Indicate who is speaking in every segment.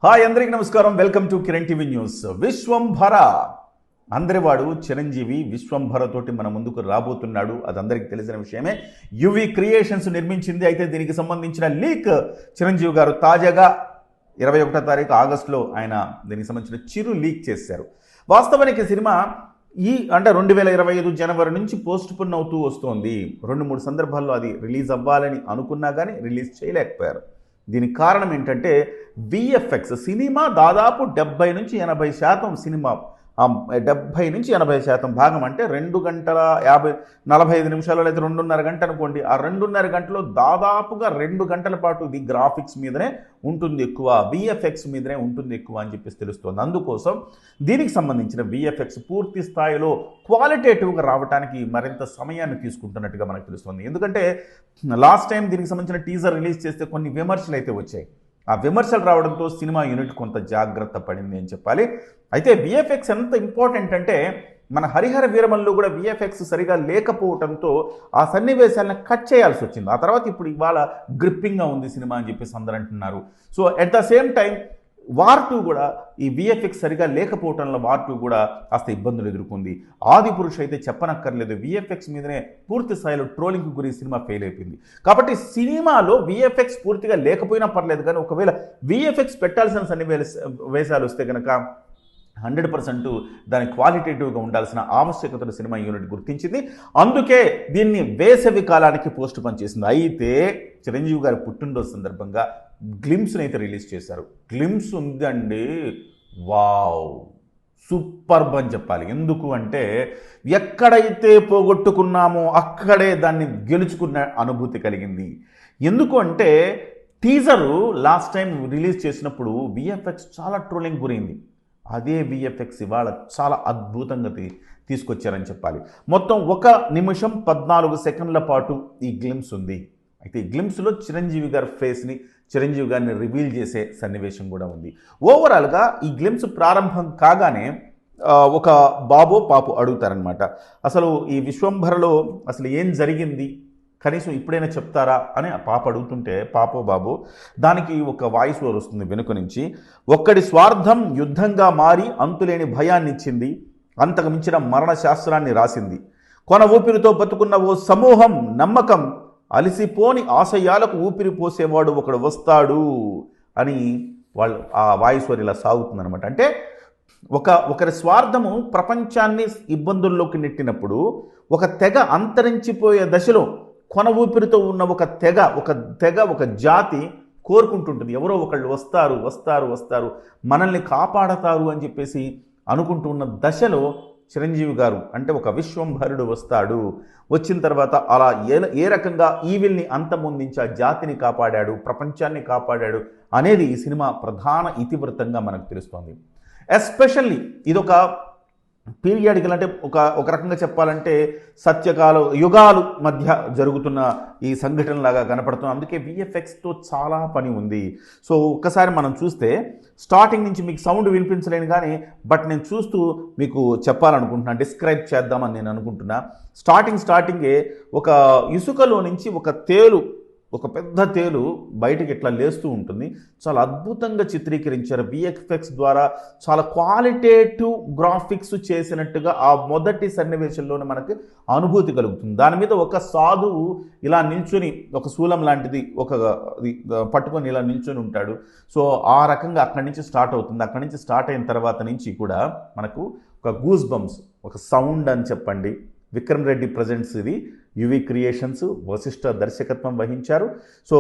Speaker 1: Hi అందరికీ నమస్కారం. Welcome to Kiran TV news. Vishwambhara అందరివాడు చిరంజీవి విశ్వంభర తోటి మన ముందుకు రాబోతున్నాడు. అది అందరికీ తెలిసిన విషయమే. యువి క్రియేషన్స్ నిర్మించింది. అయితే దీనికి సంబంధించిన లీక్ చిరంజీవి గారు తాజాగా 21వ తారీఖు ఆగస్టులో ఆయన దీనికి సంబంధించిన చిరు లీక్ చేశారు. వాస్తవానికి సినిమా అంటే 2025 జనవరి నుంచి పోస్ట్ పోన్ అవుతూ వస్తోంది. 2-3 సందర్భాల్లో అది రిలీజ్ అవ్వాలని అనుకున్నా కానీ రిలీజ్ చేయలేకపోయారు. దీనికి కారణం ఏంటంటే విఎఫ్ఎక్స్. సినిమా దాదాపు 70 నుంచి 80% సినిమా 70 నుంచి 80% భాగం అంటే 2 గంటల 45 నిమిషాలు లేదా 2.5 గంట అనుకోండి. ఆ 2.5 గంటలో దాదాపుగా 2 గంటల పాటు ఇది గ్రాఫిక్స్ మీదనే ఉంటుంది ఎక్కువ, విఎఫ్ఎక్స్ మీదనే ఉంటుంది ఎక్కువ అని చెప్పేసి తెలుస్తుంది. అందుకోసం దీనికి సంబంధించిన విఎఫ్ఎక్స్ పూర్తి స్థాయిలో క్వాలిటేటివ్గా రావడానికి మరింత సమయాన్ని తీసుకుంటున్నట్టుగా మనకు తెలుస్తుంది. ఎందుకంటే లాస్ట్ టైం దీనికి సంబంధించిన టీజర్ రిలీజ్ చేస్తే కొన్ని విమర్శలు అయితే వచ్చాయి. ఆ విమర్శలు రావడంతో సినిమా యూనిట్ కొంత జాగ్రత్త పడింది అని చెప్పాలి. అయితే విఎఫ్ఎక్స్ ఎంత ఇంపార్టెంట్ అంటే మన హరిహర వీరమల్లో కూడా విఎఫ్ఎక్స్ సరిగా లేకపోవడంతో ఆ సన్నివేశాలను కట్ చేయాల్సి వచ్చింది. ఆ తర్వాత ఇప్పుడు ఇవాళ గ్రిప్పింగ్గా ఉంది సినిమా అని చెప్పేసి అందరూ అంటున్నారు. So at the same time war 2 కూడా ఈ విఎఫ్ఎక్స్ సరిగా లేకపోవడంలో వార్ 2 కూడా కాస్త ఇబ్బందులు ఎదుర్కొంది. ఆదిపురుష్ అయితే చెప్పనక్కర్లేదు, విఎఫ్ఎక్స్ మీదనే పూర్తి స్థాయిలో ట్రోలింగ్కి గురి సినిమా ఫెయిల్ అయిపోయింది. కాబట్టి సినిమాలో విఎఫ్ఎక్స్ పూర్తిగా లేకపోయినా పర్లేదు, కానీ ఒకవేళ విఎఫ్ఎక్స్ పెట్టాల్సిన సన్నివేశాలు వస్తే కనుక 100% దాని క్వాలిటేటివ్గా ఉండాల్సిన ఆవశ్యకతను సినిమా యూనిట్ గుర్తించింది. అందుకే దీన్ని వేసవి కాలానికి పోస్ట్ పోన్ చేసింది. అయితే చిరంజీవి గారి పుట్టినరోజు సందర్భంగా గ్లిమ్స్ని అయితే రిలీజ్ చేశారు. గ్లిమ్స్ ఉందండి, వావ్, సూపర్బ్ అని చెప్పాలి. ఎందుకు అంటే ఎక్కడైతే పోగొట్టుకున్నామో అక్కడే దాన్ని గెలుచుకున్న అనుభూతి కలిగింది. ఎందుకు అంటే టీజరు లాస్ట్ టైం రిలీజ్ చేసినప్పుడు విఎఫ్ఎక్స్ చాలా ట్రోలింగ్ గురైంది. అదే విఎఫ్ఎక్స్ ఇవాళ చాలా అద్భుతంగా తీసుకొచ్చారని చెప్పాలి. మొత్తం 1 నిమిషం 14 సెకండ్ల పాటు ఈ గ్లిమ్స్ ఉంది. అయితే ఈ గ్లిమ్స్లో చిరంజీవి గారి ఫేస్ని, చిరంజీవి గారిని రివీల్ చేసే సన్నివేశం కూడా ఉంది. ఓవరాల్గా ఈ గ్లిమ్స్ ప్రారంభం కాగానే ఒక బాబో పాపు అడుగుతారనమాట, అసలు ఈ విశ్వంభరలో అసలు ఏం జరిగింది, కనీసం ఇప్పుడైనా చెప్తారా అని ఆ పాప అడుగుతుంటే, పాపో బాబు దానికి ఒక వాయిస్ ఓవర్ వస్తుంది వెనుక నుంచి. ఒక్కడి స్వార్థం యుద్ధంగా మారి అంతులేని భయాన్ని ఇచ్చింది, అంతకు మించిన మరణ శాస్త్రాన్ని రాసింది, కొన ఊపిరితో బతుకున్న ఓ సమూహం నమ్మకం, అలిసిపోని ఆశయాలకు ఊపిరి పోసేవాడు ఒకడు వస్తాడు అని వాళ్ళు ఆ వాయిస్ ఓవర్ ఇలా సాగుతుందనమాట. అంటే ఒకరి స్వార్థము ప్రపంచాన్ని ఇబ్బందుల్లోకి నెట్టినప్పుడు ఒక తెగ అంతరించిపోయే దశలో కొన ఊపిరితో ఉన్న ఒక జాతి కోరుకుంటుంటుంది, ఎవరో ఒకళ్ళు వస్తారు మనల్ని కాపాడతారు అని చెప్పేసి అనుకుంటున్న దశలో చిరంజీవి గారు అంటే ఒక విశ్వంభరుడు వస్తాడు. వచ్చిన తర్వాత అలా ఏ రకంగా ఈవిల్ని అంతమొందించి ఆ జాతిని కాపాడాడు, ప్రపంచాన్ని కాపాడాడు అనేది ఈ సినిమా ప్రధాన ఇతివృత్తంగా మనకు తెలుస్తోంది. ఎస్పెషల్లీ ఇదొక పీరియాడికల్, అంటే ఒక రకంగా చెప్పాలంటే సత్యకాల యుగాలు మధ్య జరుగుతున్న ఈ సంఘటనలాగా కనపడుతుంది. అందుకే విఎఫ్ఎక్స్తో చాలా పని ఉంది. సో ఒక్కసారి మనం చూస్తే స్టార్టింగ్ నుంచి మీకు సౌండ్ వినిపించలేను కానీ బట్ నేను చూస్తూ మీకు చెప్పాలనుకుంటున్నా, డిస్క్రైబ్ చేద్దామని నేను అనుకుంటున్నా. స్టార్టింగే ఒక ఇసుకలో నుంచి ఒక పెద్ద తేలు బయటికి ఇట్లా లేస్తూ ఉంటుంది. చాలా అద్భుతంగా చిత్రీకరించారు. విఎఫ్ఎక్స్ ద్వారా చాలా క్వాలిటేటివ్ గ్రాఫిక్స్ చేసినట్టుగా ఆ మొదటి సన్నివేశంలోనే మనకి అనుభూతి కలుగుతుంది. దాని మీద ఒక సాధువు ఇలా నిల్చొని ఒక శూలం లాంటిది పట్టుకొని ఇలా నిల్చొని ఉంటాడు. సో ఆ రకంగా అక్కడి నుంచి స్టార్ట్ అవుతుంది. అక్కడి నుంచి స్టార్ట్ అయిన తర్వాత నుంచి కూడా మనకు ఒక గూస్ బంప్స్, ఒక సౌండ్ అని చెప్పండి. విక్రమ్ రెడ్డి ప్రజెంట్స్, ఇది యువి క్రియేషన్స్, వశిష్ఠ దర్శకత్వం వహించారు. సో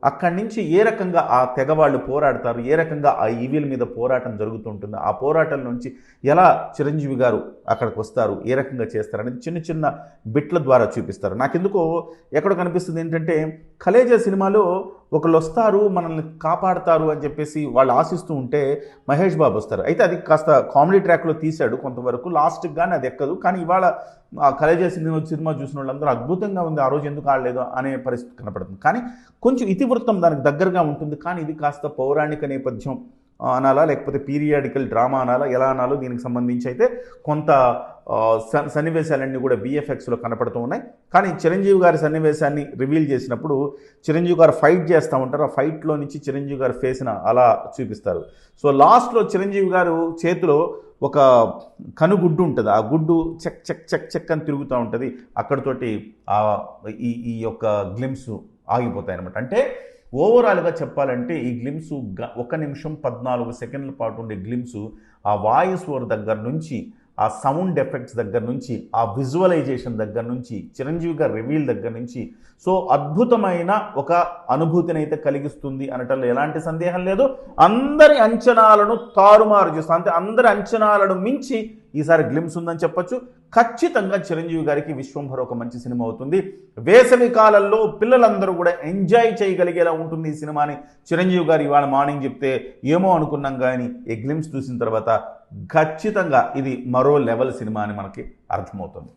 Speaker 1: అక్కడి నుంచి ఏ రకంగా ఆ తెగవాళ్ళు పోరాడతారు, ఏ రకంగా ఆ ఈవిల్ మీద పోరాటం జరుగుతుంటుందో, ఆ పోరాటం నుంచి ఎలా చిరంజీవి గారు అక్కడికి వస్తారు, ఏ రకంగా చేస్తారు అనేది చిన్న చిన్న బిట్ల ద్వారా చూపిస్తారు. నాకెందుకో ఎక్కడ కనిపిస్తుంది ఏంటంటే కలేజా సినిమాలో ఒకళ్ళు వస్తారు మనల్ని కాపాడతారు అని చెప్పేసి వాళ్ళు ఆశిస్తూ ఉంటే మహేష్ బాబు వస్తారు. అయితే అది కాస్త కామెడీ ట్రాక్లో తీశాడు కొంతవరకు, లాస్ట్కి కానీ అది ఎక్కదు. కానీ ఇవాళ ఆ కలేజా సినిమా చూసిన వాళ్ళందరూ అద్భుతంగా ఉంది, ఆ రోజు ఎందుకు ఆడలేదు అనే పరిస్థితి కనపడుతుంది. కానీ కొంచెం ఇతివృత్తం దానికి దగ్గరగా ఉంటుంది. కానీ ఇది కాస్త పౌరాణిక నేపథ్యం అనాలా, లేకపోతే పీరియాడికల్ డ్రామా అనాలా, ఎలా అనాలో దీనికి సంబంధించి అయితే కొంత సన్నివేశాలన్నీ కూడా VFXలో కనపడుతూ ఉన్నాయి. కానీ చిరంజీవి గారి సన్నివేశాన్ని రివీల్ చేసినప్పుడు చిరంజీవి గారు ఫైట్ చేస్తూ ఉంటారు. ఆ ఫైట్లో నుంచి చిరంజీవి గారి ఫేస్ని అలా చూపిస్తారు. సో లాస్ట్లో చిరంజీవి గారు చేతిలో ఒక కనుగుడ్డు ఉంటుంది. ఆ గుడ్డు చెక్ చెక్ చెక్ చెక్ అని తిరుగుతూ ఉంటుంది. అక్కడితోటి ఈ యొక్క గ్లిమ్స్ ఆగిపోతాయి అనమాట. అంటే ఓవరాల్గా చెప్పాలంటే ఈ గ్లిమ్స్ 1 నిమిషం 14 సెకండ్ల పాటు ఉండే గ్లిమ్స్ ఆ వాయిస్ ఓవర్ దగ్గర నుంచి, ఆ సౌండ్ ఎఫెక్ట్స్ దగ్గర నుంచి, ఆ విజువలైజేషన్ దగ్గర నుంచి, చిరంజీవి గారి రివీల్ దగ్గర నుంచి సో అద్భుతమైన ఒక అనుభూతిని అయితే కలిగిస్తుంది అనటంలో ఎలాంటి సందేహం లేదు. అందరి అంచనాలను తారుమారు చేస్తుంది. అంటే అందరి అంచనాలను మించి ఈసారి గ్లిమ్స్ ఉందని చెప్పొచ్చు. ఖచ్చితంగా చిరంజీవి గారికి విశ్వంభర ఒక మంచి సినిమా అవుతుంది. వేసవి కాలంలో పిల్లలందరూ కూడా ఎంజాయ్ చేయగలిగేలా ఉంటుంది ఈ సినిమాని చిరంజీవి గారు ఇవాళ మార్నింగ్ చెప్తే ఏమో అనుకున్నాం, కానీ ఈ గ్లిమ్స్ చూసిన తర్వాత ఖచ్చితంగా ఇది మరో లెవెల్ సినిమా అని మనకి అర్థమవుతుంది.